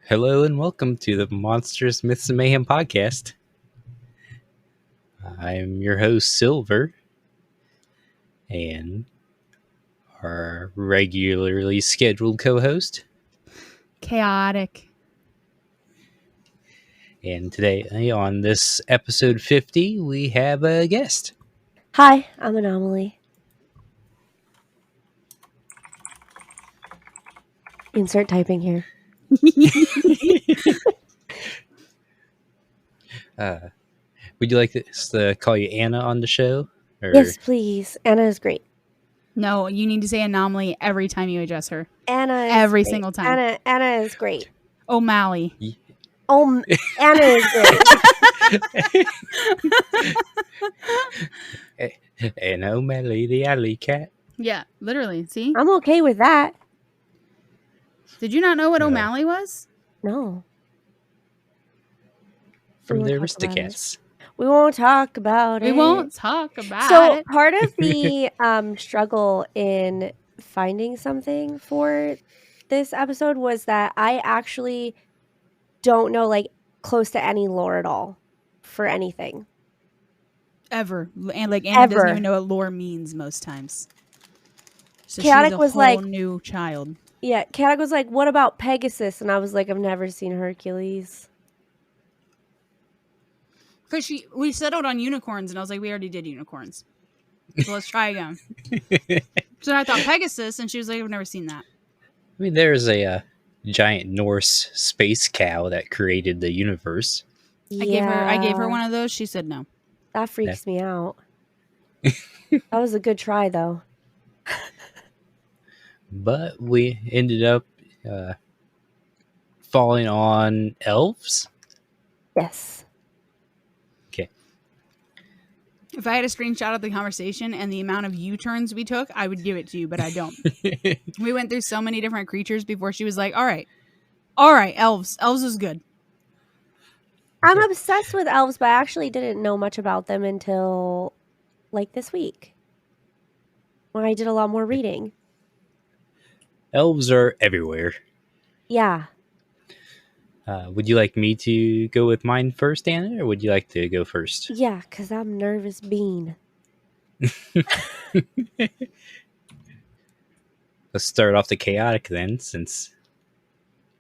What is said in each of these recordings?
Hello and welcome to the Monsters, Myths, and Mayhem podcast. I'm your host, Silver, and our regularly scheduled co-host. Chaotic. And today, on this episode 50, we have a guest. Hi, I'm Annaomaly. Insert typing here. Would you like us to call you Anna on the show? Or... Yes, please. Anna is great. No, you need to say Annaomaly every time you address her. Anna is every great. single time. Anna is great. O'Malley. Oh, Anna is great. Annaomaly, the alley cat. Yeah, literally. See? I'm okay with that. Did you not know what No. O'Malley was? No. From We the won't talk about Aristocats. We won't talk about it. We won't talk about So it. part of the struggle in finding something for this episode was that I actually don't know close to any lore at all for anything. Ever. And Anna Ever. doesn't even know what lore means most times. So Chaotic she's a was whole like- new child. Yeah, Chaotic was like, what about Pegasus? And I was like, I've never seen Hercules. Because we settled on unicorns, and I was like, we already did unicorns. So let's try again. So I thought Pegasus, and she was like, I've never seen that. I mean, there's a giant Norse space cow that created the universe. I gave her one of those. She said no. That freaks me out. That was a good try, though. But we ended up falling on elves. Yes. Okay. If I had a screenshot of the conversation and the amount of U-turns we took, I would give it to you, but I don't. We went through so many different creatures before she was like, all right, elves. Elves is good. I'm obsessed with elves, but I actually didn't know much about them until this week when I did a lot more reading. Elves are everywhere. Yeah. Would you like me to go with mine first, Anna, or would you like to go first? Yeah, because I'm nervous bean. Let's start off the chaotic then, since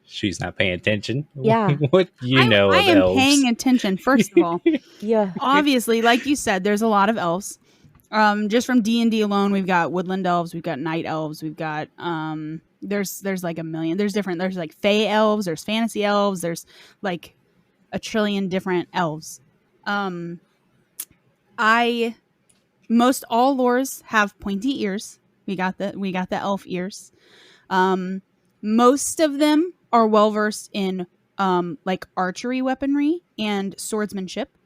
she's not paying attention. Yeah. What do you know I of am elves? paying attention, first of all. Yeah. Obviously, like you said, there's a lot of elves. Just from D&D alone, we've got woodland elves, we've got night elves, we've got there's like a million. There's like fae elves, there's fantasy elves, there's like a trillion different elves. Most all lores have pointy ears. We got the elf ears. Most of them are well versed in archery weaponry and swordsmanship.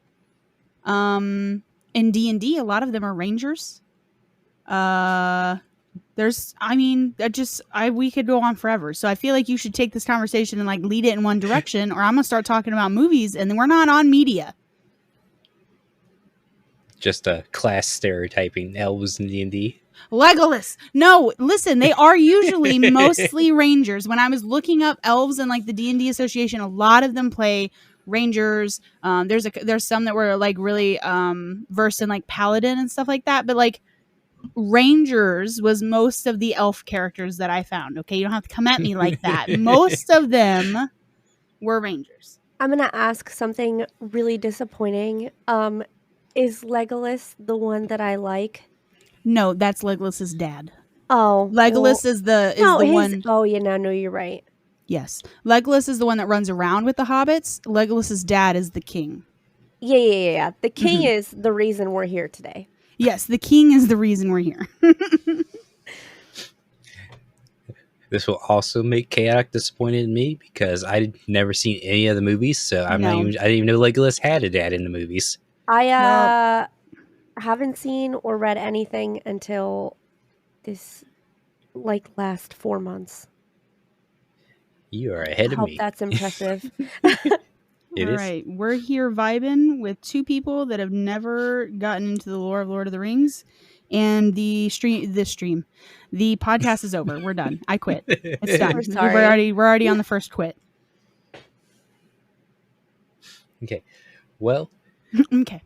In D&D, a lot of them are rangers. We could go on forever. So I feel like you should take this conversation and lead it in one direction, or I'm gonna start talking about movies, and then we're not on media. Just a class stereotyping elves in D&D. Legolas. No, listen, they are usually mostly rangers. When I was looking up elves and the D&D Association, a lot of them play rangers. There's some that were really versed in paladin and stuff like that, but rangers was most of the elf characters that I found. Okay, you don't have to come at me like that. Most of them were rangers. I'm gonna ask something really disappointing. Is Legolas the one that I like? No, that's Legolas's dad. Oh, Legolas is the one. Oh, yeah, no, you're right. Yes, Legolas is the one that runs around with the hobbits. Legolas's dad is the king. Yeah. The king is the reason we're here today. Yes, the king is the reason we're here. This will also make Chaotic disappointed in me because I'd never seen any of the movies, so I didn't even know Legolas had a dad in the movies. I haven't seen or read anything until this last 4 months. You are ahead I of hope me. that's impressive. It All is. right, we're here vibing with two people that have never gotten into the lore of Lord of the Rings, and the podcast is over. We're done. I quit. It's done. We're sorry. We're already on the first quit. Okay. Well. Okay.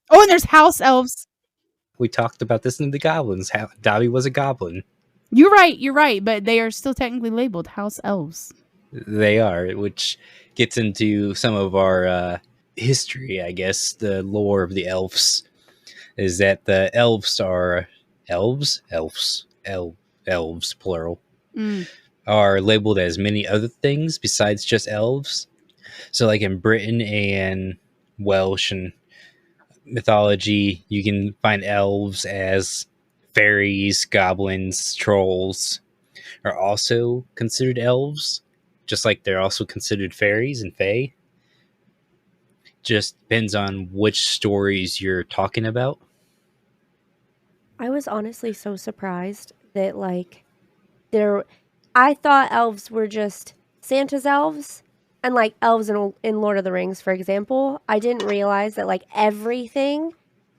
Oh, and there's house elves. We talked about this in the goblins. How Dobby was a goblin. You're right, but they are still technically labeled house elves. They are, which gets into some of our history, I guess. The lore of the elves is that the elves are elves, plural, are labeled as many other things besides just elves. So, like in Britain and Welsh and mythology, you can find elves as fairies, goblins, trolls are also considered elves, just like they're also considered fairies and fae. Just depends on which stories you're talking about. I was honestly so surprised that like I thought elves were just Santa's elves and like elves in Lord of the Rings, for example. I didn't realize that like everything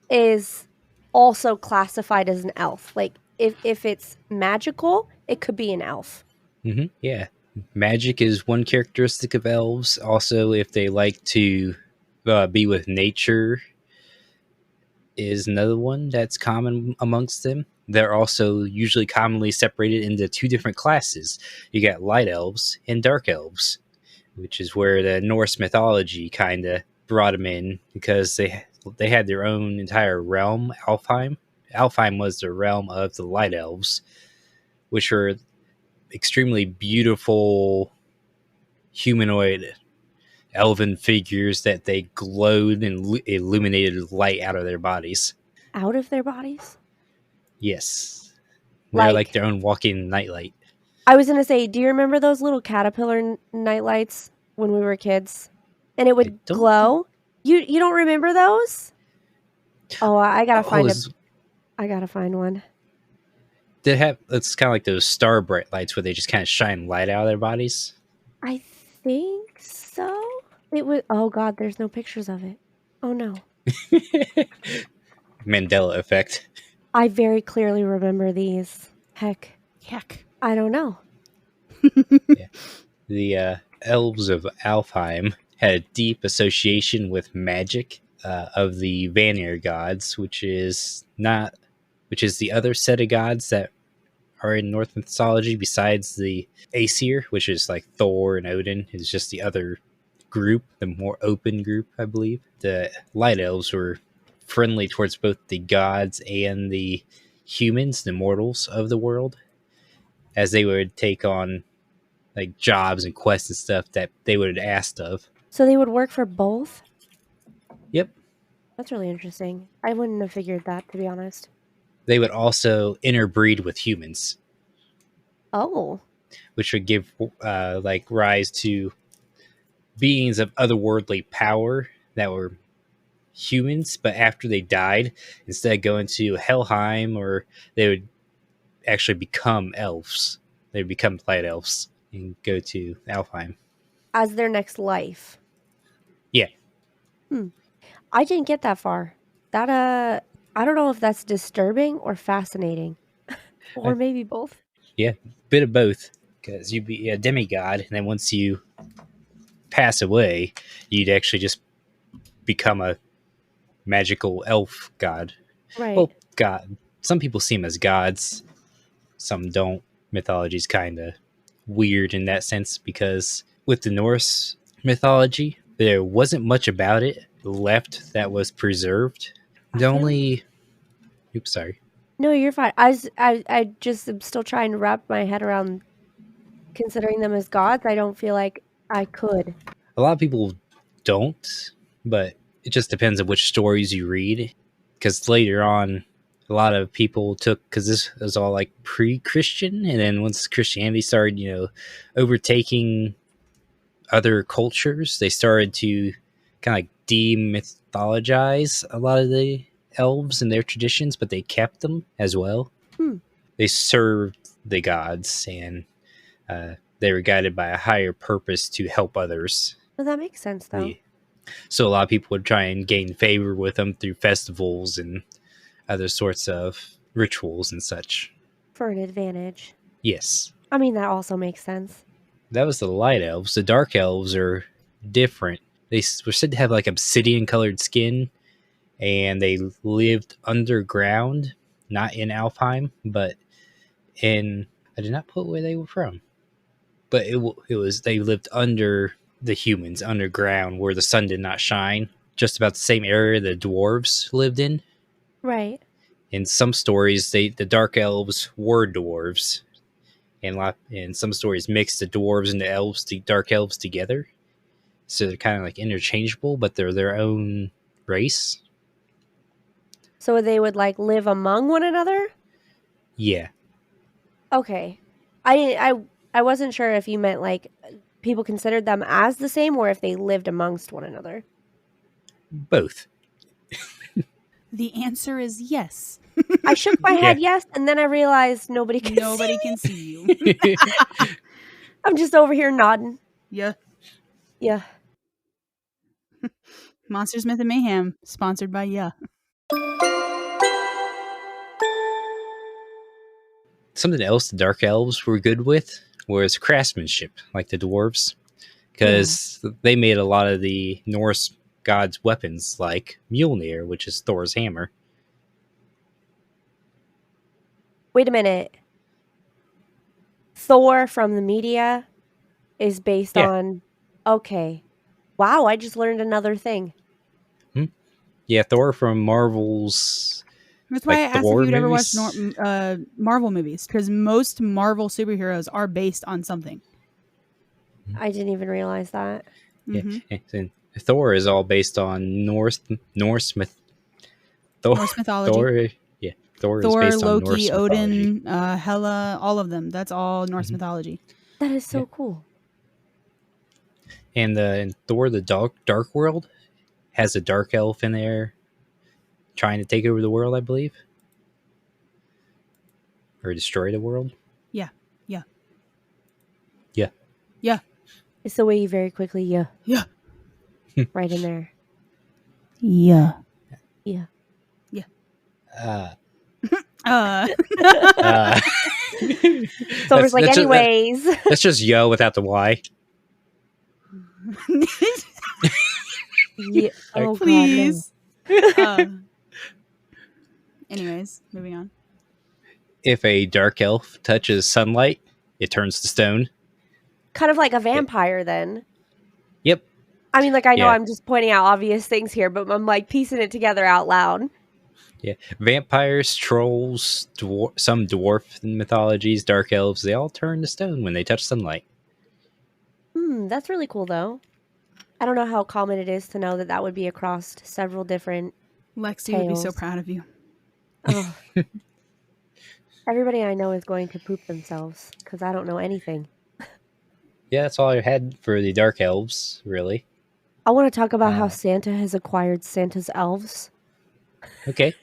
is also classified as an elf. Like if it's magical, it could be an elf. Mm-hmm. Yeah. Magic is one characteristic of elves. Also, if they like to be with nature, is another one that's common amongst them. They're also usually commonly separated into two different classes. You got light elves and dark elves, which is where the Norse mythology kind of brought them in because they had their own entire realm, Alfheim. Alfheim was the realm of the light elves, which were extremely beautiful humanoid elven figures that they glowed and illuminated light out of their bodies. Out of their bodies? Yes. They're like their own walking nightlight. I was going to say, do you remember those little caterpillar nightlights when we were kids? And it would glow? You don't remember those? Oh, I got to find I got to find one. They have, it's kind of like those star bright lights where they just kind of shine light out of their bodies. I think so. It was, oh God, there's no pictures of it. Oh no. Mandela effect. I very clearly remember these. Heck. I don't know. Yeah. The elves of Alfheim had a deep association with magic of the Vanir gods, which is the other set of gods that are in Norse mythology besides the Aesir, which is like Thor and Odin, is just the other group, the more open group, I believe. The light elves were friendly towards both the gods and the humans, the mortals of the world, as they would take on like jobs and quests and stuff that they would have asked of. So they would work for both? Yep. That's really interesting. I wouldn't have figured that, to be honest. They would also interbreed with humans. Oh. Which would give like rise to beings of otherworldly power that were humans, but after they died, instead of going to Helheim, or they would actually become elves. They would become light elves and go to Alfheim. As their next life. Yeah. I didn't get that far. That I don't know if that's disturbing or fascinating. Or maybe both. Yeah, bit of both. Because you'd be a demigod, and then once you pass away, you'd actually just become a magical elf god. Right. Well, god. Some people see them as gods. Some don't. Mythology's kind of weird in that sense because with the Norse mythology, there wasn't much about it left that was preserved. The only... Oops, sorry. No, you're fine. I just am still trying to wrap my head around considering them as gods. I don't feel like I could. A lot of people don't, but it just depends on which stories you read. Because later on, a lot of people took, because this was all like pre-Christian, and then once Christianity started, overtaking other cultures, they started to kind of like demythologize a lot of the elves and their traditions, but they kept them as well. They served the gods, and they were guided by a higher purpose to help others. Well, that makes sense, though. So a lot of people would try and gain favor with them through festivals and other sorts of rituals and such. For an advantage. Yes. I mean, that also makes sense. That was the light elves. The dark elves are different. They were said to have like obsidian colored skin, and they lived underground, not in Alfheim, but in, I did not put where they were from, but it was, they lived under the humans, underground, where the sun did not shine. Just about the same area the dwarves lived in. Right. In some stories, the dark elves were dwarves, and in some stories mixed the dwarves and the elves, the dark elves together. So they're kind of like interchangeable, but they're their own race. So they would like live among one another? Yeah. Okay. I wasn't sure if you meant like people considered them as the same or if they lived amongst one another. Both. The answer is yes. I shook my head yes, and then I realized nobody can see you. I'm just over here nodding. Yeah. Yeah. Monsters, Myth, and Mayhem, sponsored by Yeah. Something else the dark elves were good with was craftsmanship, like the dwarves, because they made a lot of the Norse gods' weapons, like Mjolnir, which is Thor's hammer. Wait a minute. Thor from the media is based on... Okay. Wow, I just learned another thing. Yeah, Thor from Marvel's... That's why I asked if you'd ever watched movies? Marvel movies, because most Marvel superheroes are based on something. I didn't even realize that. Mm-hmm. Yeah, and Thor is all based on Norse mythology. Thor is based on Loki, Norse Odin, mythology. Hela, all of them. That's all Norse mythology. That is so cool. And Thor: The Dark World has a dark elf in there trying to take over the world, I believe, or destroy the world. Yeah. It's the way you very quickly Yeah. right in there. Yeah. Thor's like, anyways. That's just yo without the Y. Yeah. Oh, please. Anyways, moving on. If a dark elf touches sunlight, it turns to stone. Kind of like a vampire then. Yep. I mean, like, I know I'm just pointing out obvious things here, but I'm like piecing it together out loud. Yeah. Vampires, trolls, some dwarf mythologies, dark elves, they all turn to stone when they touch sunlight. That's really cool, though. I don't know how common it is to know that would be across several different Lexi tales. would be so proud of you. Oh. Everybody I know is going to poop themselves because I don't know anything. Yeah, that's all I had for the dark elves, really. I want to talk about how Santa has acquired Santa's elves. Okay.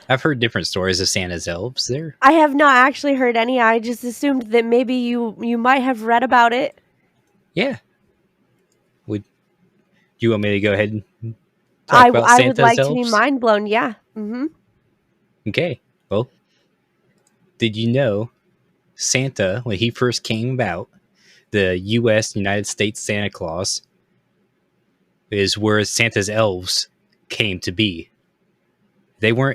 I've heard different stories of Santa's elves there. I have not actually heard any. I just assumed that maybe you might have read about it. Yeah. Do you want me to go ahead and talk about Santa's I would like elves? to be mind blown, yeah. Mm-hmm. Okay. Well, did you know Santa, when he first came about, the United States Santa Claus is where Santa's elves came to be.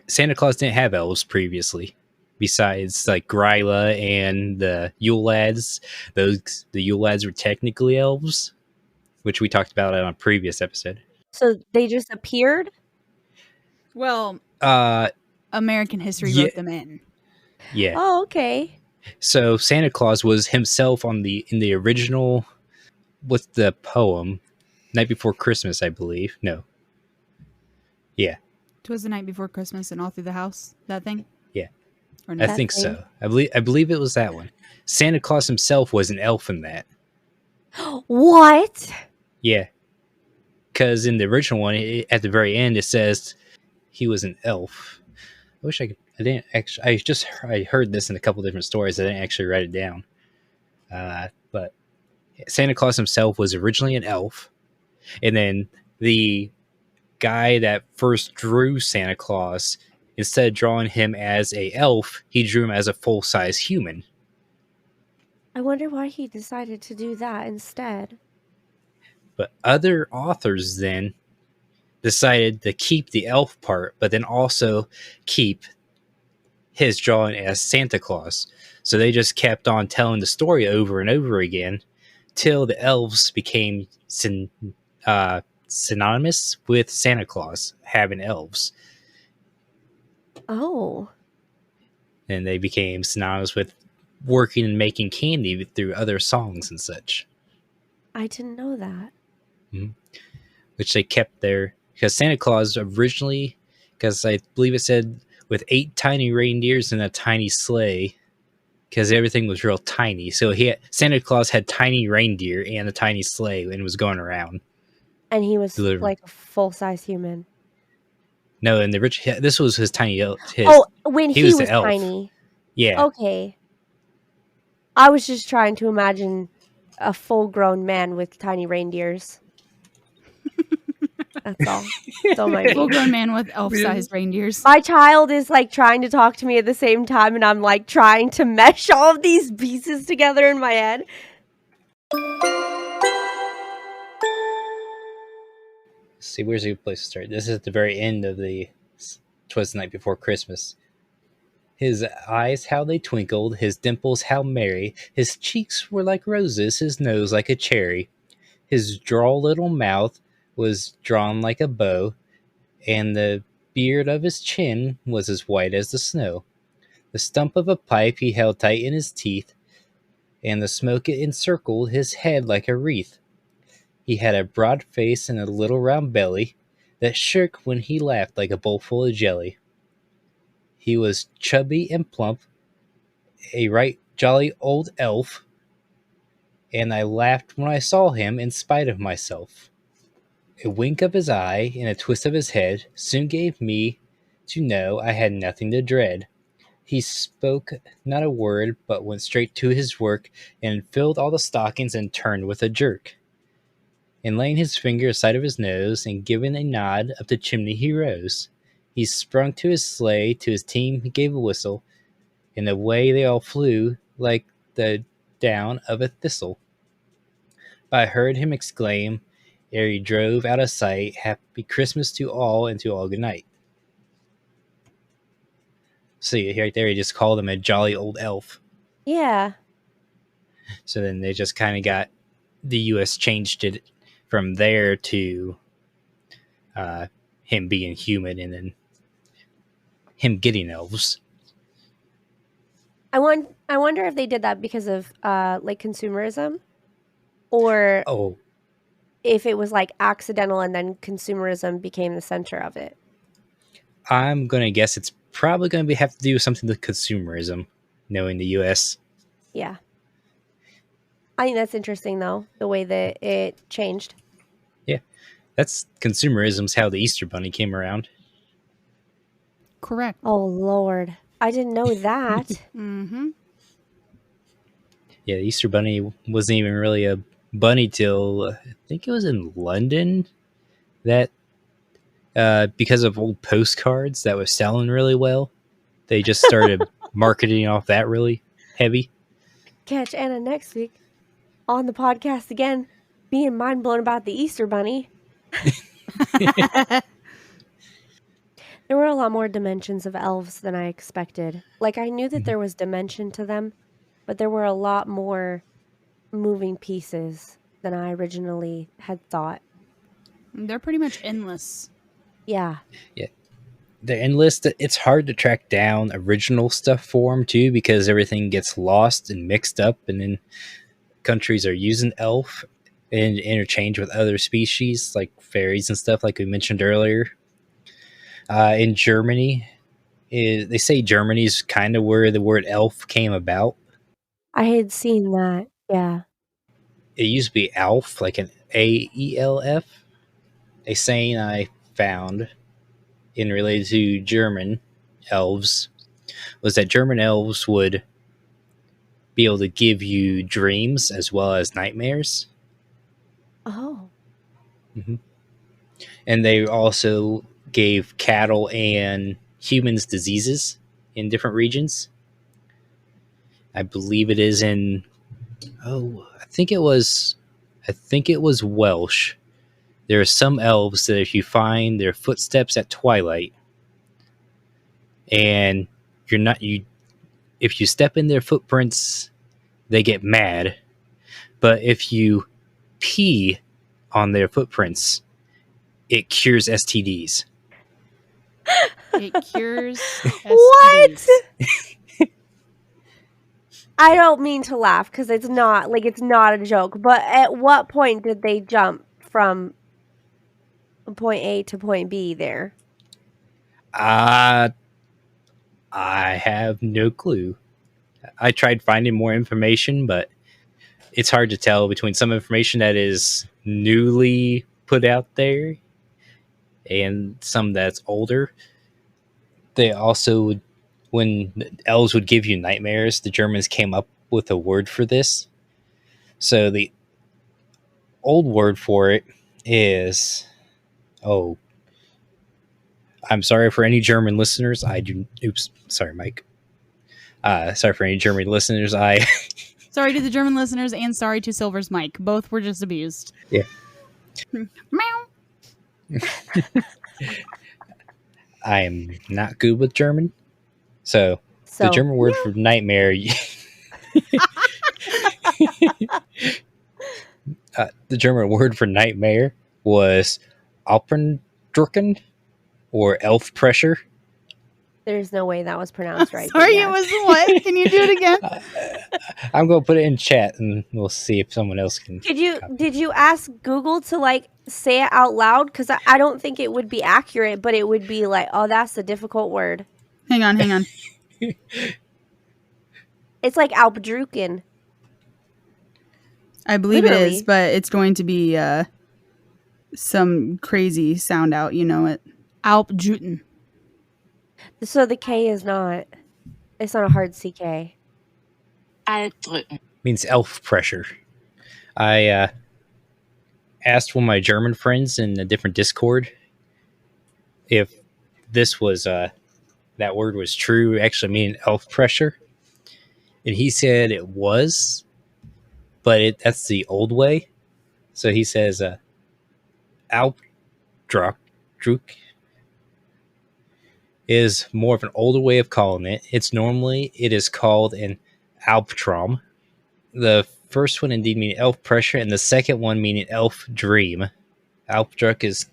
Santa Claus didn't have elves previously, besides like Gryla and the Yule Lads. The Yule Lads were technically elves, which we talked about on a previous episode. So they just appeared? Well, American history wrote them in. Yeah. Oh, okay. So Santa Claus was himself in the original, what's the poem? Night Before Christmas, I believe. No. Yeah. 'Twas the night before Christmas and all through the house. That thing? Yeah. Or no? I think so. I believe it was that one. Santa Claus himself was an elf in that. What? Yeah. Because in the original one, at the very end, it says he was an elf. I wish I could. I didn't actually. I heard this in a couple different stories. I didn't actually write it down. But Santa Claus himself was originally an elf, and then the guy that first drew Santa Claus, instead of drawing him as a elf, he drew him as a full-size human. I wonder why he decided to do that instead. But other authors then decided to keep the elf part, but then also keep his drawing as Santa Claus. So they just kept on telling the story over and over again till the elves became synonymous with Santa Claus, having elves. Oh, And they became synonymous with working and making candy through other songs and such. I didn't know that. Mm-hmm. Which they kept there because Santa Claus originally, because I believe it said with 8 tiny reindeers and a tiny sleigh, because everything was real tiny. So Santa Claus had tiny reindeer and a tiny sleigh and was going around. And he was delivering. like a full-size human. No, and this was his tiny when he he was the was elf. tiny. Yeah. Okay. I was just trying to imagine a full-grown man with tiny reindeers. That's all. Don't mind me. Full-grown man with elf-sized reindeers. My child is like trying to talk to me at the same time, and I'm like trying to mesh all of these pieces together in my head. See, where's a good place to start? This is at the very end of the "'Twas the Night Before Christmas." His eyes, how they twinkled, his dimples, how merry, his cheeks were like roses, his nose like a cherry. His droll little mouth was drawn like a bow, and the beard of his chin was as white as the snow. The stump of a pipe he held tight in his teeth, and the smoke it encircled his head like a wreath. He had a broad face and a little round belly that shook when he laughed like a bowl full of jelly. He was chubby and plump, a right jolly old elf, and I laughed when I saw him in spite of myself. A wink of his eye and a twist of his head soon gave me to know I had nothing to dread. He spoke not a word, but went straight to his work, and filled all the stockings and turned with a jerk. And laying his finger aside of his nose, and giving a nod up the chimney he rose. He sprung to his sleigh, to his team he gave a whistle, and away they all flew like the down of a thistle. But I heard him exclaim, ere he drove out of sight, "Happy Christmas to all, and to all good night." See, right there, he just called him a jolly old elf. Yeah. So then they just kind of got, the U.S. changed it from there to him being human, and then him getting elves. I wonder if they did that because of like consumerism, or if it was like accidental and then consumerism became the center of it. I'm gonna guess it's probably gonna have to do with something with consumerism, knowing the U.S. Yeah, I think that's interesting though, the way that it changed. Yeah, that's consumerism's how the Easter Bunny came around. Correct. Oh Lord, I didn't know that. Mm-hmm. Yeah, the Easter Bunny wasn't even really a bunny till I think it was in London that because of old postcards that was selling really well, they just started marketing off that really heavy. Catch Anna next week on the podcast again, being mind blown about the Easter Bunny. There were a lot more dimensions of elves than I expected. Like, I knew that there was dimension to them, but there were a lot more moving pieces than I originally had thought. They're pretty much endless. Yeah. Yeah. They're endless. It's hard to track down original stuff for them, too, because everything gets lost and mixed up, and then countries are using elf and interchange with other species, like fairies and stuff, like we mentioned earlier. In Germany, they say Germany's kind of where the word elf came about. I had seen that, yeah. It used to be Alf, like an AELF. A saying I found in related to German elves was that German elves would be able to give you dreams as well as nightmares. Oh. Mm-hmm. And they also gave cattle and humans diseases in different regions. I believe it is in Oh, I think it was Welsh. There are some elves that if you find their footsteps at twilight, and you're not you, if you step in their footprints, they get mad. But if you pee on their footprints, it cures STDs. It cures What? STDs. I don't mean to laugh because it's not a joke. But at what point did they jump from point A to point B there? I have no clue. I tried finding more information, but it's hard to tell between some information that is newly put out there and some that's older. They also would, when elves would give you nightmares, the Germans came up with a word for this. So the old word for it is, oh, I'm sorry for any German listeners. Sorry, Mike. Sorry for any German listeners. Sorry to the German listeners and sorry to Silver's mic. Both were just abused. Yeah. Meow. I am not good with German. So the German word for nightmare. The German word for nightmare was Alpendrücken or elf pressure. There's no way that was pronounced right. Sorry, it was what? Can you do it again? I'm going to put it in chat and we'll see if someone else can. Did you ask Google to like say it out loud? Because I don't think it would be accurate, but it would be like, oh, that's a difficult word. Hang on. It's like Alpendrücken. I believe Literally. It is, but it's going to be some crazy sound out. You know it. Alpdruten. So the K is not. It's not a hard CK. Altdrücken means elf pressure. I asked one of my German friends in a different Discord if this was that word was true, actually meaning elf pressure, and he said it was, but that's the old way. So he says Alpdrück is more of an older way of calling it. It is called an Albtraum. The first one indeed meaning elf pressure, and the second one meaning elf dream. Alpdrück is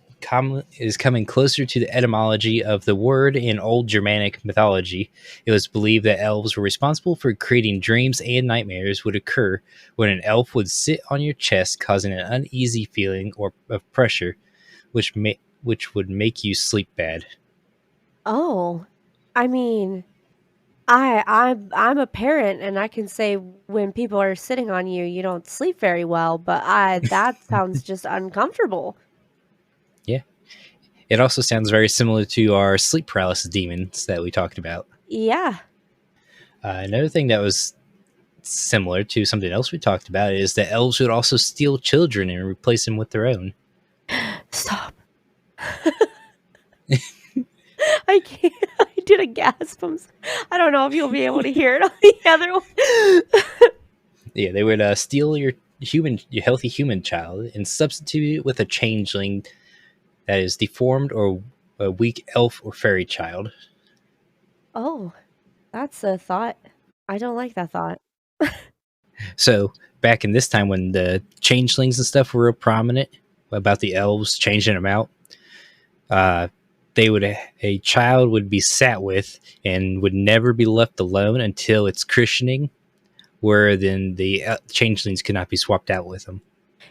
coming closer to the etymology of the word in old Germanic mythology. It was believed that elves were responsible for creating dreams and nightmares would occur when an elf would sit on your chest, causing an uneasy feeling of pressure, which would make you sleep bad. Oh, I mean, I'm a parent, and I can say when people are sitting on you, you don't sleep very well. But that sounds just uncomfortable. Yeah, it also sounds very similar to our sleep paralysis demons that we talked about. Yeah. Another thing that was similar to something else we talked about is that elves would also steal children and replace them with their own. Stop. I can't. I did a gasp. I don't know if you'll be able to hear it on the other one. Yeah, they would steal your healthy human child and substitute it with a changeling that is deformed or a weak elf or fairy child. Oh, that's a thought. I don't like that thought. So back in this time when the changelings and stuff were real prominent about the elves changing them out, a child would be sat with and would never be left alone until its christening, where then the changelings could not be swapped out with them.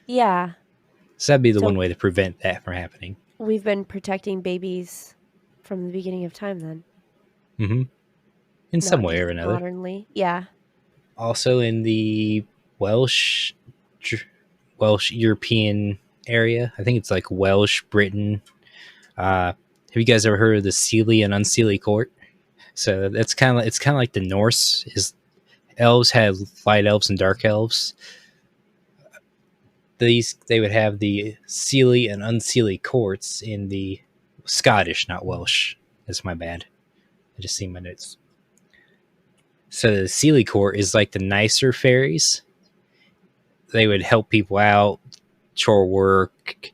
Yeah. So that'd be the one way to prevent that from happening. We've been protecting babies from the beginning of time then. Mm-hmm. In some way or another. Modernly, yeah. Also in the Welsh European area, I think it's like Welsh, Britain. Have you guys ever heard of the Seelie and Unseelie court? So it's kind of like the Norse. Is elves had light elves and dark elves. They would have the Seelie and Unseelie courts in the Scottish, not Welsh. That's my bad. I just seen my notes. So the Seelie court is like the nicer fairies, they would help people out, chore work,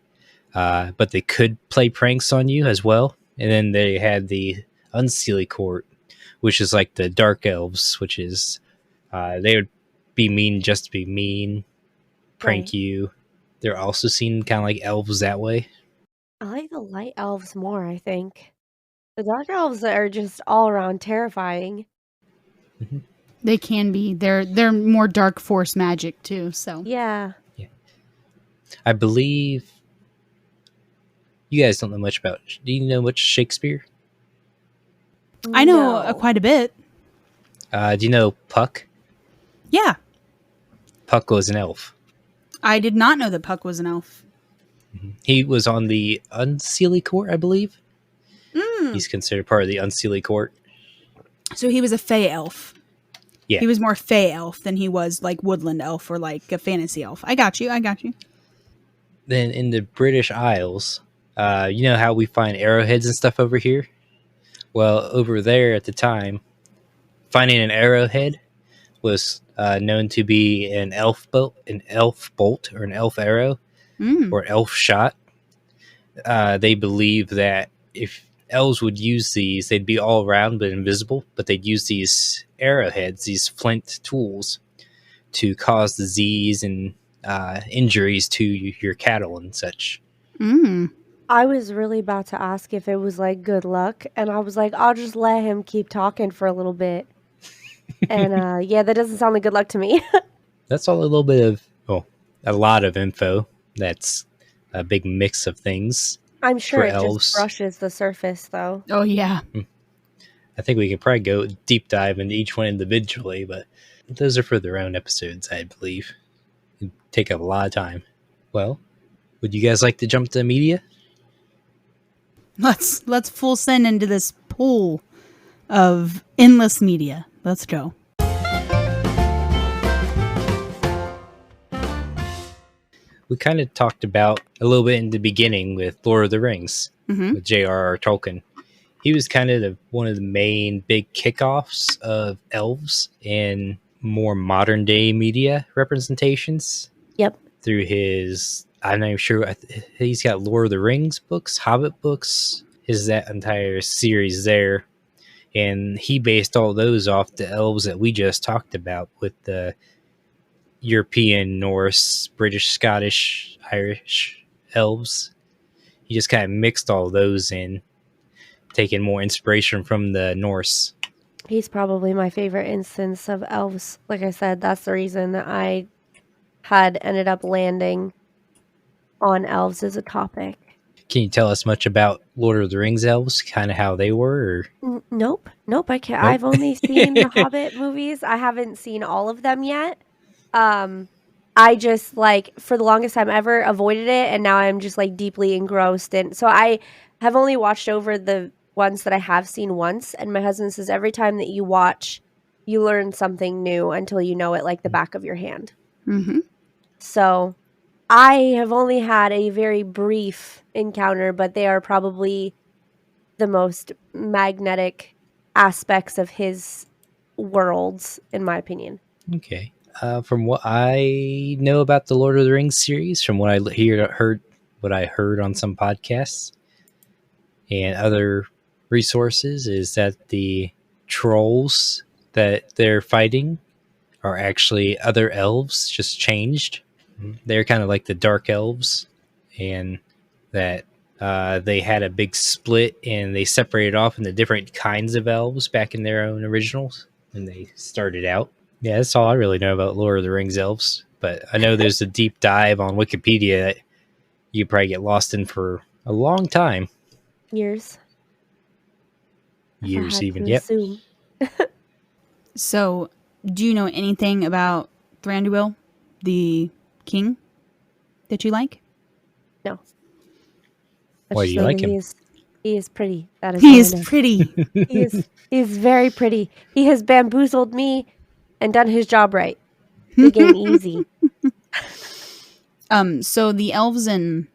but they could play pranks on you as well. And then they had the Unseelie Court, which is like the Dark Elves, which is they would be mean just to be mean, prank Right. you. They're also seen kind of like elves that way. I like the light elves more, I think. The dark elves are just all around terrifying. They can be. They're more dark force magic too. So Yeah. I believe you guys don't know much about. Do you know much Shakespeare? I know No. quite a bit. Do you know Puck? Yeah, Puck was an elf. I did not know that Puck was an elf. He was on the Unseelie Court, I believe. Mm. He's considered part of the Unseelie Court. So he was a fey elf. Yeah. He was more fey elf than he was like woodland elf or like a fantasy elf. I got you. Then in the British Isles, you know how we find arrowheads and stuff over here? Well, over there at the time, finding an arrowhead was known to be an elf bolt, or an elf arrow, or an elf shot. They believe that if elves would use these, they'd be all around but invisible, but they'd use these arrowheads, these flint tools, to cause disease and injuries to your cattle and such. I was really about to ask if it was like good luck, and I was like, I'll just let him keep talking for a little bit. And yeah, that doesn't sound like good luck to me. That's all a little bit of, well, a lot of info. That's a big mix of things. I'm sure for it elves. just brushes the surface, though. Oh yeah. I think we could probably go deep dive into each one individually, but those are for their own episodes, I believe. It'd take up a lot of time. Well, would you guys like to jump to the media? Let's full send into this pool of endless media. Let's go. We kind of talked about a little bit in the beginning with Lord of the Rings, with J.R.R. Tolkien. He was kind of one of the main big kickoffs of elves in more modern day media representations. Yep. Through his, I'm not even sure, he's got Lord of the Rings books, Hobbit books, that entire series there. And he based all those off the elves that we just talked about with the European, Norse, British, Scottish, Irish elves. He just kind of mixed all those in, taking more inspiration from the Norse. He's probably my favorite instance of elves. Like I said, that's the reason that I had ended up landing on elves as a topic. Can you tell us much about Lord of the Rings elves, kind of how they were? Or? Nope. I can't. Nope. I've only seen the Hobbit movies. I haven't seen all of them yet. I just like for the longest time ever avoided it, and now I'm just like deeply engrossed in. So I have only watched over the ones that I have seen once, and my husband says every time that you watch, you learn something new until you know it like the back of your hand. Mm-hmm. So I have only had a very brief encounter, but they are probably the most magnetic aspects of his worlds, in my opinion. Okay. From what I know about the Lord of the Rings series, from what I heard on some podcasts and other resources, is that the trolls that they're fighting are actually other elves, just changed. They're kind of like the dark elves, and that they had a big split and they separated off into different kinds of elves back in their own originals when they started out. Yeah, that's all I really know about Lord of the Rings elves. But I know there's a deep dive on Wikipedia that you probably get lost in for a long time. Years Even. Yep. So, do you know anything about Thranduil, the king that you like? No. Why do you like him? He is pretty. That is he is pretty. He is very pretty. He has bamboozled me and done his job right. Big and easy. So the elves in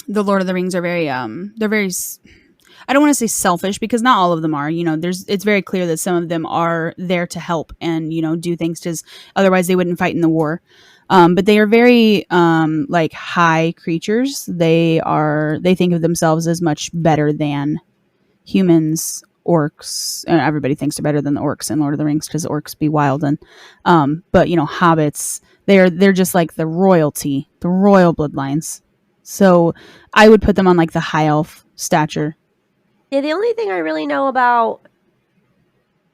the Lord of the Rings are very they're very, I don't want to say selfish, because not all of them are. You know, it's very clear that some of them are there to help and, you know, do things because otherwise they wouldn't fight in the war. But they are very like high creatures. They think of themselves as much better than humans, orcs. And everybody thinks they're better than the orcs in Lord of the Rings because orcs be wild. And but hobbits, they're just like the royalty, the royal bloodlines. So I would put them on like the high elf stature. Yeah, the only thing I really know about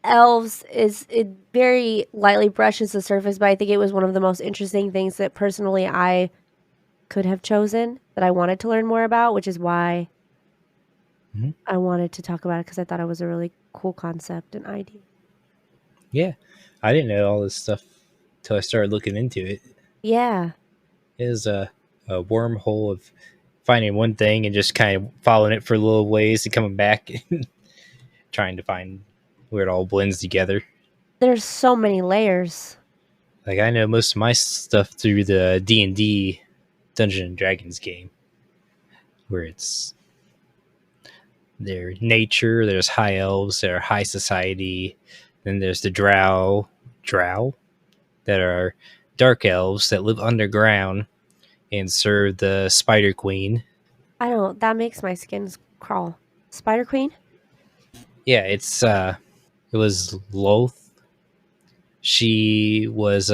elves is it very lightly brushes the surface, but I think it was one of the most interesting things that personally I could have chosen that I wanted to learn more about, which is why I wanted to talk about it, because I thought it was a really cool concept and idea. Yeah, I didn't know all this stuff until I started looking into it. Yeah. It is a wormhole of finding one thing and just kind of following it for little ways and coming back and trying to find where it all blends together. There's so many layers. Like, I know most of my stuff through the D&D Dungeons and Dragons game, where it's their nature, there's high elves, there are high society, then there's the drow that are dark elves that live underground and serve the Spider Queen. That makes my skin crawl. Spider Queen? Yeah, it was Loth. She was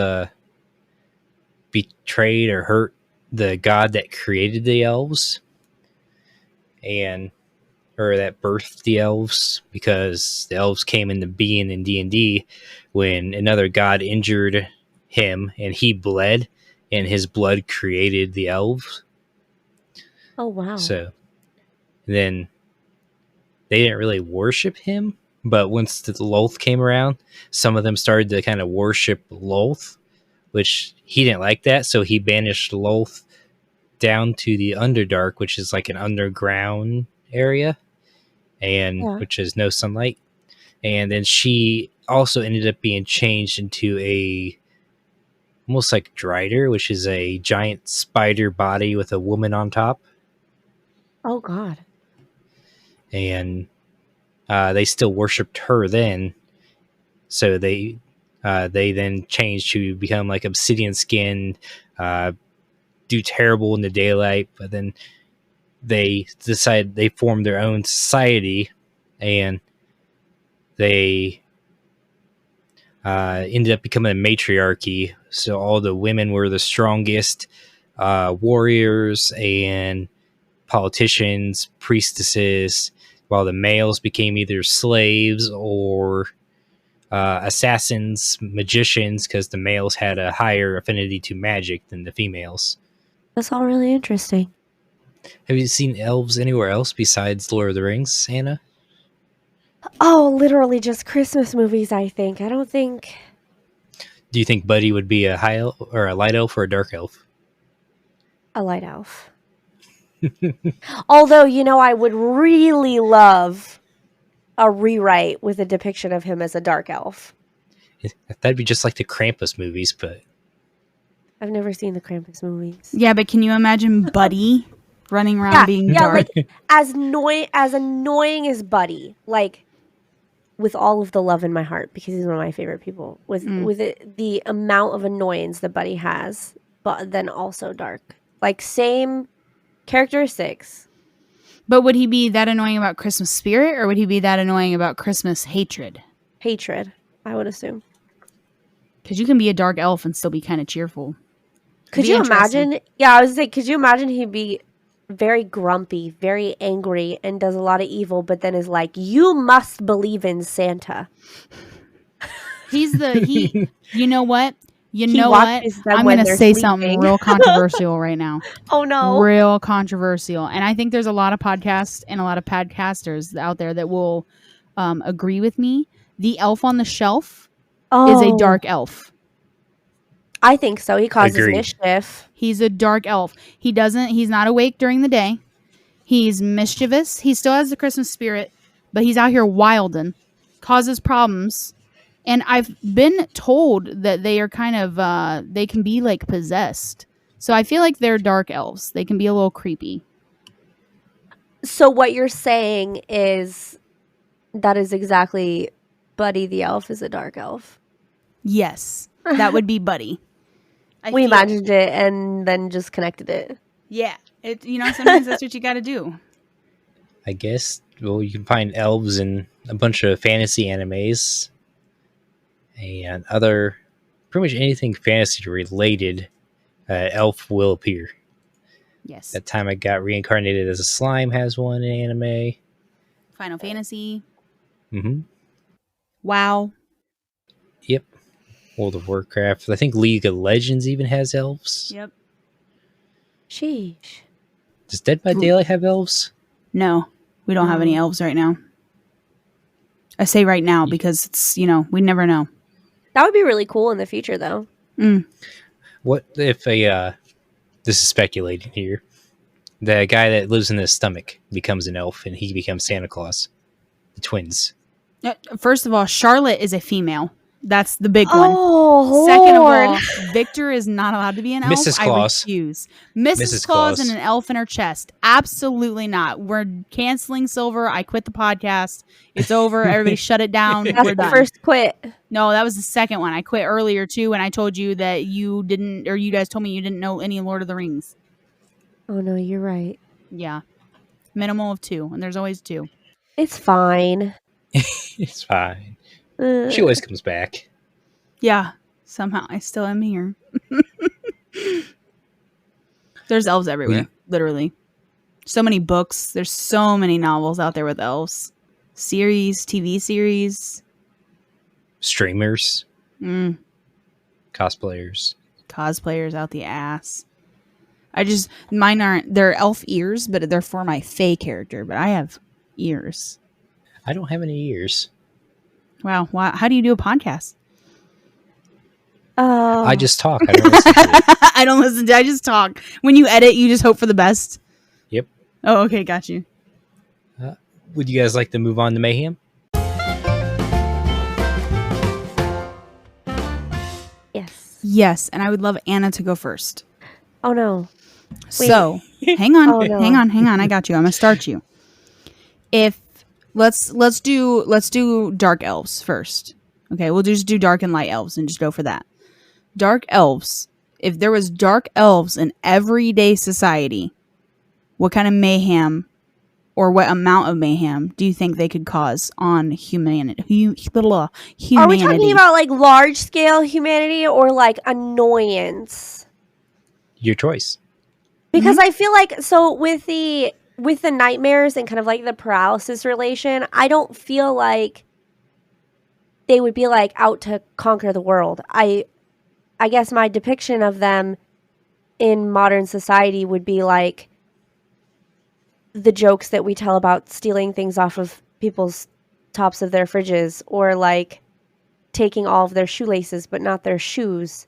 betrayed or hurt the god that created the elves, or that birthed the elves, because the elves came into being in D&D when another god injured him and he bled, and his blood created the elves. Oh, wow. So then they didn't really worship him, but once the Loth came around, some of them started to kind of worship Loth, which he didn't like that, so he banished Loth down to the Underdark, which is like an underground area, and which is no sunlight. And then she also ended up being changed into a almost like Drider, which is a giant spider body with a woman on top. Oh, God. And they still worshipped her then, so they then changed to become like obsidian skinned, do terrible in the daylight, but then they decided they formed their own society, and they ended up becoming a matriarchy. So all the women were the strongest warriors and politicians, priestesses, while the males became either slaves or assassins, magicians, because the males had a higher affinity to magic than the females. That's all really interesting. Have you seen elves anywhere else besides Lord of the Rings, Anna? Oh, literally just Christmas movies, I think. I don't think... Do you think Buddy would be a high elf or a light elf or a dark elf? A light elf. Although, I would really love a rewrite with a depiction of him as a dark elf. That'd be just like the Krampus movies, but... I've never seen the Krampus movies. Yeah, but can you imagine Buddy running around being dark? Like as annoying as Buddy, like with all of the love in my heart, because he's one of my favorite people. With the amount of annoyance that Buddy has, but then also dark, like same characteristics. But would he be that annoying about Christmas spirit, or would he be that annoying about Christmas hatred? Hatred, I would assume. Because you can be a dark elf and still be kind of cheerful. Could you imagine? Yeah, I was saying, could you imagine he'd be very grumpy, very angry, and does a lot of evil, but then is like, you must believe in Santa. You know what? I'm going to say something real controversial right now. Oh, no. Real controversial. And I think there's a lot of podcasts and a lot of podcasters out there that will agree with me. The elf on the shelf is a dark elf. I think so. He causes mischief. He's a dark elf. He's not awake during the day. He's mischievous. He still has the Christmas spirit, but he's out here wilding, causes problems. And I've been told that they are kind of, they can be like possessed. So I feel like they're dark elves. They can be a little creepy. So what you're saying is that is exactly Buddy the elf is a dark elf. Yes, that would be Buddy. We imagined it and then just connected it. Yeah. Sometimes that's what you got to do. I guess. Well, you can find elves in a bunch of fantasy animes and other, pretty much anything fantasy related. Elf will appear. Yes. That time I got reincarnated as a slime has one in anime. Final Fantasy. Mm-hmm. WoW. Yep. World of Warcraft. I think League of Legends even has elves. Yep. Sheesh. Does Dead by Daylight have elves? No, we don't have any elves right now. I say right now because it's, we never know. That would be really cool in the future, though. What if this is speculating here, the guy that lives in his stomach becomes an elf and he becomes Santa Claus? The twins. First of all, Charlotte is a female. That's the big one. Oh, Second of all, Victor is not allowed to be an elf. Mrs. Claus. I refuse. Mrs. Claus and an elf in her chest. Absolutely not. We're canceling Silver. I quit the podcast. It's over. Everybody shut it down. That's We're the done. first quit. No, that was the second one. I quit earlier too, and I told you that you didn't, or you guys told me you didn't know any Lord of the Rings. Oh no, you're right. Yeah. Minimal of 2, and there's always 2. It's fine. It's fine. She always comes back. Yeah. Somehow I still am here. There's elves everywhere. Literally. So many books. There's so many novels out there with elves. Series, TV series. Streamers. Cosplayers. Cosplayers out the ass. Mine aren't, they're elf ears, but they're for my Fae character, but I have ears. I don't have any ears. Wow. How do you do a podcast? I just talk. I don't listen to it. I don't listen to it. I just talk. When you edit, you just hope for the best. Yep. Oh, okay. Got you. Would you guys like to move on to Mayhem? Yes. Yes. And I would love Anna to go first. Oh no. Wait. So hang on. Oh, no. Hang on. I got you. I'm going to start you. Let's do dark elves first. Okay, we'll just do dark and light elves and just go for that. Dark elves. If there was dark elves in everyday society, what kind of mayhem or what amount of mayhem do you think they could cause on humanity? Are we talking about like large scale humanity or like annoyance? Your choice. Because I feel like with the nightmares and kind of like the paralysis relation, I don't feel like they would be like out to conquer the world. I guess my depiction of them in modern society would be like the jokes that we tell about stealing things off of people's tops of their fridges, or like taking all of their shoelaces but not their shoes,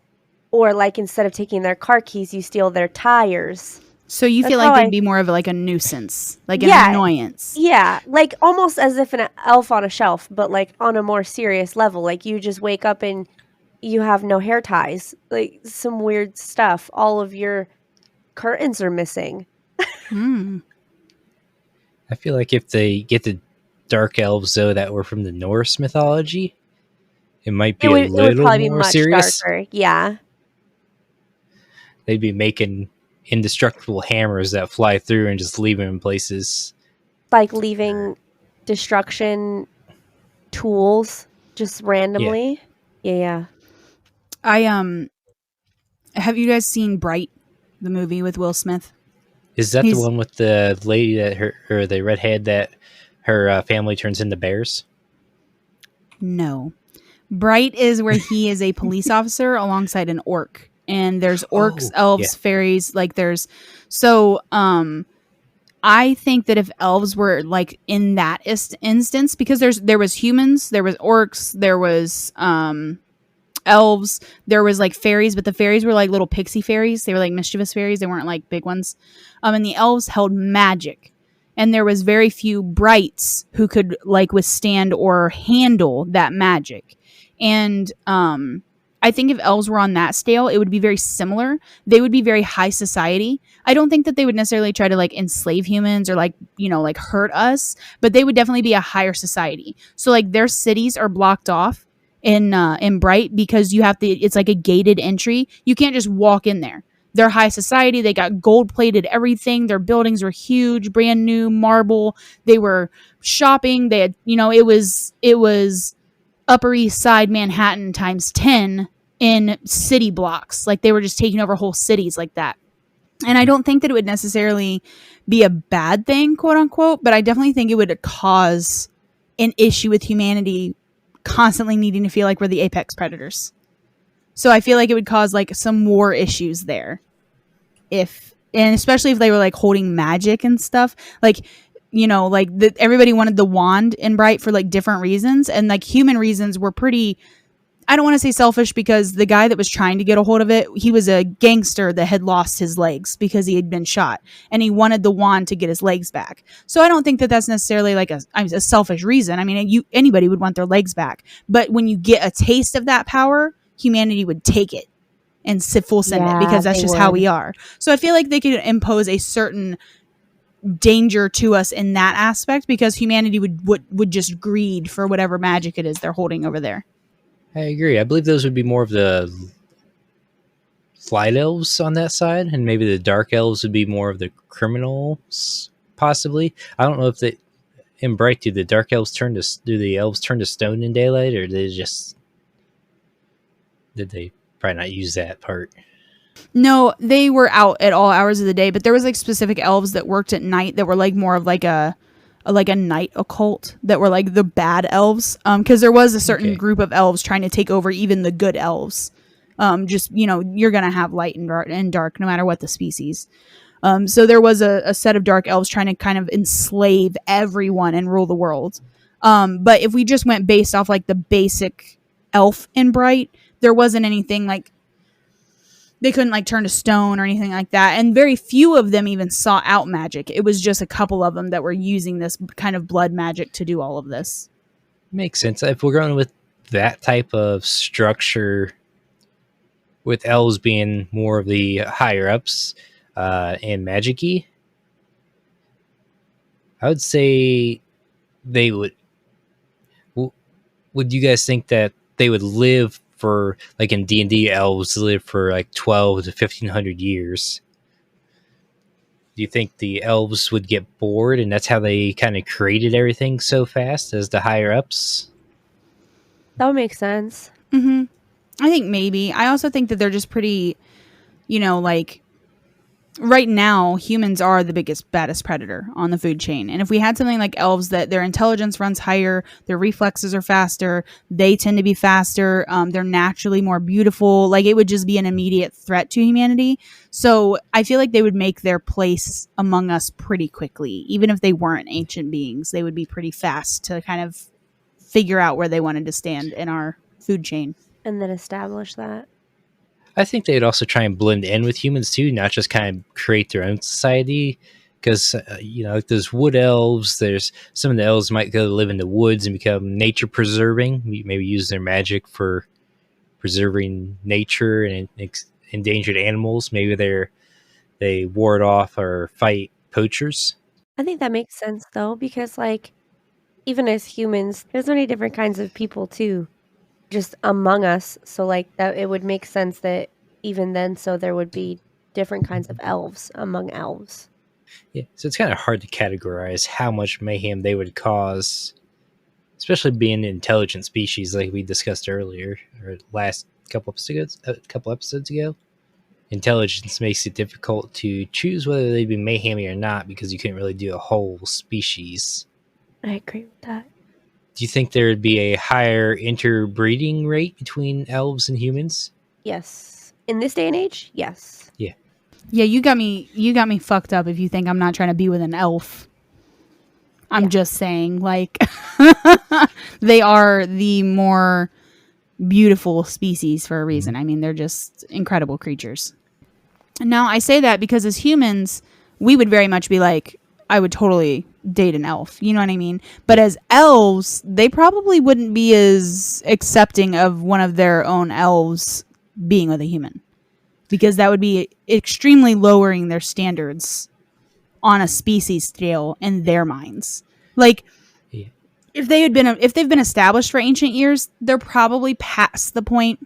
or like instead of taking their car keys, you steal their tires. So you feel like they'd be more of like a nuisance, like an annoyance. Yeah, like almost as if an elf on a shelf, but like on a more serious level. Like you just wake up and you have no hair ties, like some weird stuff. All of your curtains are missing. I feel like if they get the dark elves, though, that were from the Norse mythology, it might be a little more serious. Darker. Yeah. They'd be making indestructible hammers that fly through and just leave them in places. Like leaving destruction tools just randomly. Yeah. Have you guys seen Bright, the movie with Will Smith? Is that the one with the lady that or the redhead that her family turns into bears? No. Bright is where he is a police officer alongside an orc. And there's orcs, elves, fairies, like there's I think that if elves were like in that instance, because there was humans, there was orcs, there was elves, there was like fairies, but the fairies were like little pixie fairies. They were like mischievous fairies. They weren't like big ones. And the elves held magic. And there was very few brights who could like withstand or handle that magic. And I think if elves were on that scale, it would be very similar. They would be very high society. I don't think that they would necessarily try to like enslave humans or like, like hurt us, but they would definitely be a higher society. So like their cities are blocked off in Bright, because you have to, it's like a gated entry. You can't just walk in there. They're high society. They got gold plated everything. Their buildings were huge, brand new marble. They were shopping. They had, it was Upper East Side Manhattan times 10 in city blocks. Like, they were just taking over whole cities like that. And I don't think that it would necessarily be a bad thing, quote unquote, but I definitely think it would cause an issue with humanity constantly needing to feel like we're the apex predators. So I feel like it would cause like some war issues there. And especially if they were like holding magic and stuff. Like, like everybody wanted the wand in Bright for like different reasons. And like human reasons were pretty, I don't want to say selfish, because the guy that was trying to get a hold of it, he was a gangster that had lost his legs because he had been shot, and he wanted the wand to get his legs back. So I don't think that that's necessarily like a selfish reason. I mean, anybody would want their legs back, but when you get a taste of that power, humanity would take it and full send it, because that's just how we are. So I feel like they could impose a certain danger to us in that aspect, because humanity would just greed for whatever magic it is they're holding over there. I agree. I believe those would be more of the light elves on that side, and maybe the dark elves would be more of the criminals, possibly. I don't know if they in Bright do the elves turn to stone in daylight, or did they probably not use that part? No, they were out at all hours of the day, but there was like specific elves that worked at night that were like more of like a night occult, that were like the bad elves, because there was a certain group of elves trying to take over even the good elves. Just you're gonna have light and dark no matter what the species. So there was a set of dark elves trying to kind of enslave everyone and rule the world. But if we just went based off like the basic elf in Bright, there wasn't anything like they couldn't like turn to stone or anything like that. And very few of them even sought out magic. It was just a couple of them that were using this kind of blood magic to do all of this. Makes sense. If we're going with that type of structure, with elves being more of the higher ups and magic-y, I would say they would. Would you guys think that they would live for, like in D&D, elves live for like 12 to 1500 years? Do you think the elves would get bored, and that's how they kind of created everything so fast as the higher ups? That would make sense. Mm-hmm. I think maybe. I also think that they're just pretty, like right now, humans are the baddest predator on the food chain. And if we had something like elves, that their intelligence runs higher, their reflexes are faster, they tend to be faster, they're naturally more beautiful, like it would just be an immediate threat to humanity. So I feel like they would make their place among us pretty quickly. Even if they weren't ancient beings, they would be pretty fast to kind of figure out where they wanted to stand in our food chain. And then establish that. I think they'd also try and blend in with humans too, not just kind of create their own society. Because like there's wood elves. There's some of the elves might go live in the woods and become nature preserving. Maybe use their magic for preserving nature and endangered animals. Maybe they ward off or fight poachers. I think that makes sense though, because like even as humans, there's many different kinds of people too, just among us. So like that, it would make sense that even then, so there would be different kinds of elves among elves. Yeah, so it's kind of hard to categorize how much mayhem they would cause, especially being an intelligent species like we discussed earlier, or last couple episodes ago. Intelligence makes it difficult to choose whether they'd be mayhemy or not, because you couldn't really do a whole species. I agree with that. Do you think there would be a higher interbreeding rate between elves and humans? Yes. In this day and age, yes. Yeah. Yeah, you got me fucked up if you think I'm not trying to be with an elf. I'm just saying, like, they are the more beautiful species for a reason. I mean, they're just incredible creatures. Now, I say that because as humans, we would very much be like, I would totally date an elf. You know what I mean? But as elves, they probably wouldn't be as accepting of one of their own elves being with a human, because that would be extremely lowering their standards on a species scale in their minds. Like, if they've been established for ancient years, they're probably past the point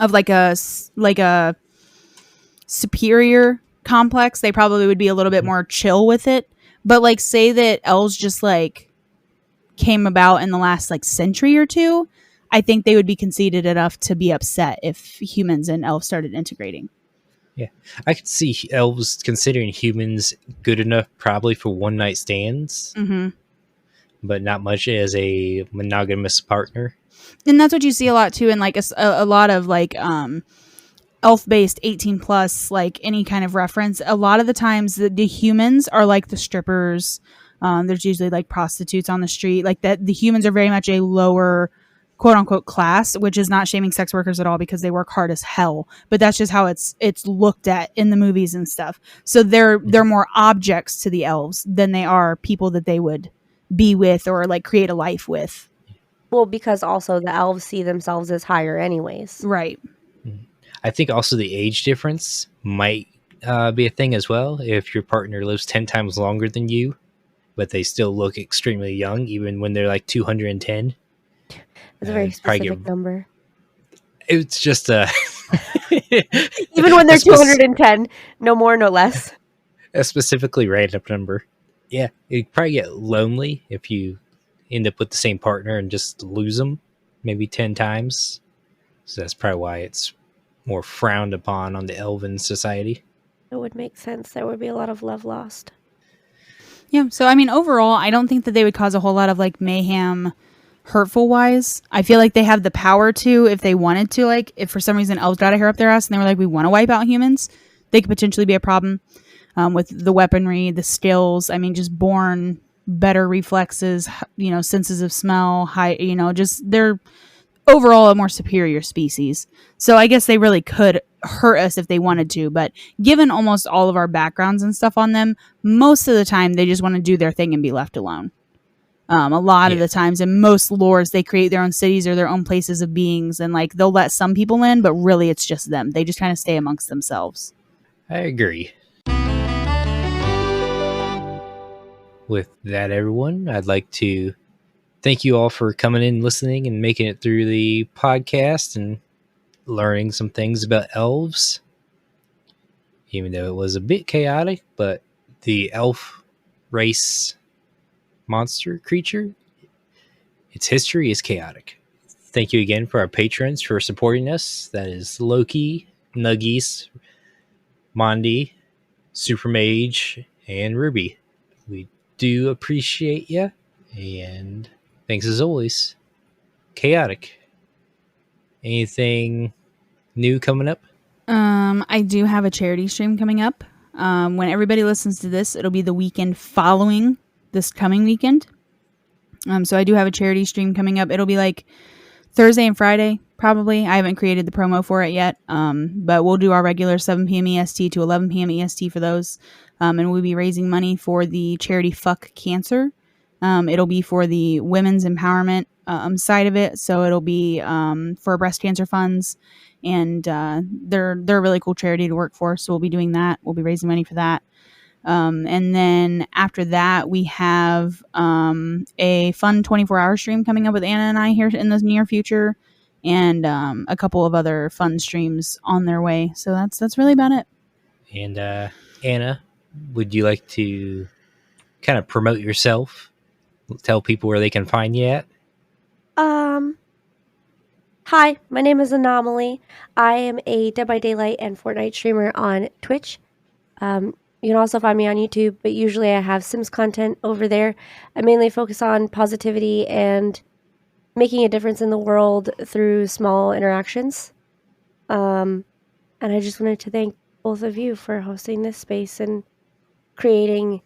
of like a superior complex. They probably would be a little bit more chill with it. But like, say that elves just like came about in the last like century or two, I think they would be conceited enough to be upset if humans and elves started integrating. Yeah, I could see elves considering humans good enough probably for one night stands, but not much as a monogamous partner. And that's what you see a lot too in like a lot of like elf based 18 plus, like any kind of reference. A lot of the times the humans are like the strippers. There's usually like prostitutes on the street, like that. The humans are very much a lower quote unquote class, which is not shaming sex workers at all because they work hard as hell, but that's just how it's looked at in the movies and stuff. So they're more objects to the elves than they are people that they would be with or like create a life with. Well, because also the elves see themselves as higher anyways. Right. I think also the age difference might be a thing as well. If your partner lives 10 times longer than you, but they still look extremely young, even when they're like 210. It's a very specific number. It's just a... even when they're 210, no more, no less. A specifically random number. Yeah, you'd probably get lonely if you end up with the same partner and just lose them maybe 10 times. So that's probably why it's more frowned upon on the elven society. It would make sense. There would be a lot of love lost. Yeah, so I mean, overall, I don't think that they would cause a whole lot of like mayhem hurtful wise. I feel like they have the power to, if they wanted to, like if for some reason elves got a hair up their ass and they were like, we want to wipe out humans, they could potentially be a problem with the weaponry, the skills. I mean, just born better reflexes, senses of smell, just they're overall a more superior species. So I guess they really could hurt us if they wanted to, but given almost all of our backgrounds and stuff on them, most of the time they just want to do their thing and be left alone. A lot of the times in most lores, they create their own cities or their own places of beings, and like they'll let some people in, but really it's just them. They just kind of stay amongst themselves. I agree. With that, everyone, I'd like to thank you all for coming in, listening, and making it through the podcast and learning some things about elves. Even though it was a bit chaotic, but the elf race monster creature, its history is chaotic. Thank you again for our patrons for supporting us. That is Loki, Nuggies, Mondi, Super Mage, and Ruby. We do appreciate you, and thanks as always. Chaotic. Anything new coming up? I do have a charity stream coming up. When everybody listens to this, it'll be the weekend following this coming weekend. So I do have a charity stream coming up. It'll be like Thursday and Friday, probably. I haven't created the promo for it yet. But we'll do our regular 7 p.m. EST to 11 p.m. EST for those. And we'll be raising money for the charity Fuck Cancer. It'll be for the women's empowerment side of it. So it'll be for breast cancer funds. And they're a really cool charity to work for. So we'll be doing that. We'll be raising money for that. And then after that, we have a fun 24-hour stream coming up with Anna and I here in the near future. And a couple of other fun streams on their way. So that's really about it. And Anna, would you like to kind of promote yourself? Tell people where they can find you at? Hi, my name is Annaomaly. I am a Dead by Daylight and Fortnite streamer on Twitch. You can also find me on YouTube, but usually I have Sims content over there. I mainly focus on positivity and making a difference in the world through small interactions. And I just wanted to thank both of you for hosting this space and creating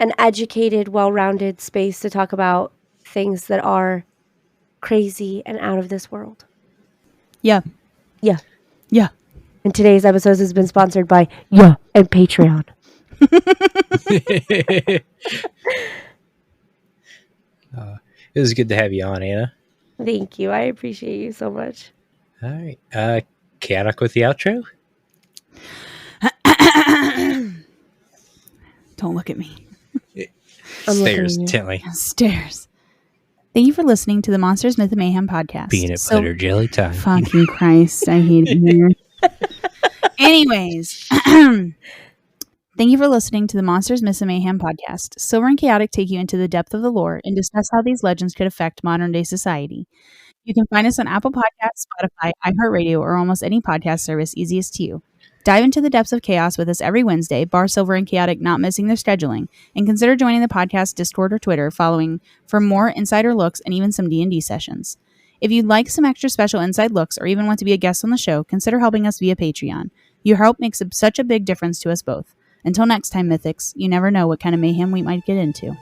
an educated, well-rounded space to talk about things that are crazy and out of this world. Yeah. Yeah. Yeah. And today's episode has been sponsored by Yeah and Patreon. It was good to have you on, Anna. Thank you. I appreciate you so much. All right. Chaotic with the outro? Don't look at me. I'm looking Stares at you. intently. Stairs. Thank you for listening to the Monsters, Myth, and Mayhem podcast. Peanut butter jelly time. Fucking Christ, I hate it here. Anyways, thank you for listening to the Monsters, Myths, and Mayhem podcast. Silver and Chaotic take you into the depth of the lore and discuss how these legends could affect modern-day society. You can find us on Apple Podcasts, Spotify, iHeartRadio, or almost any podcast service easiest to you. Dive into the depths of chaos with us every Wednesday, bar Silver and Chaotic not missing their scheduling, and consider joining the podcast Discord or Twitter following for more insider looks and even some D&D sessions. If you'd like some extra special inside looks or even want to be a guest on the show, consider helping us via Patreon. Your help makes such a big difference to us both. Until next time, Mythics, you never know what kind of mayhem we might get into.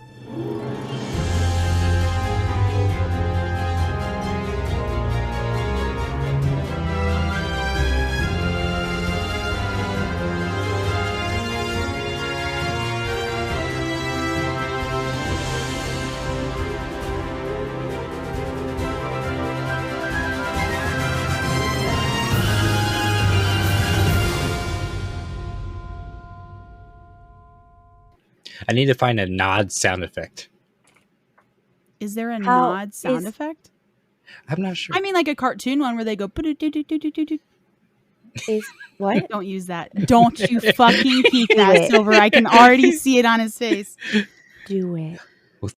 I need to find a nod sound effect. Is there a How nod sound is- effect? I'm not sure. I mean, like a cartoon one where they go. "Poo-doo-doo-doo-doo-doo-doo." Is what? Don't use that. Don't you fucking keep Do that, it. Silver. I can already see it on his face. Do it.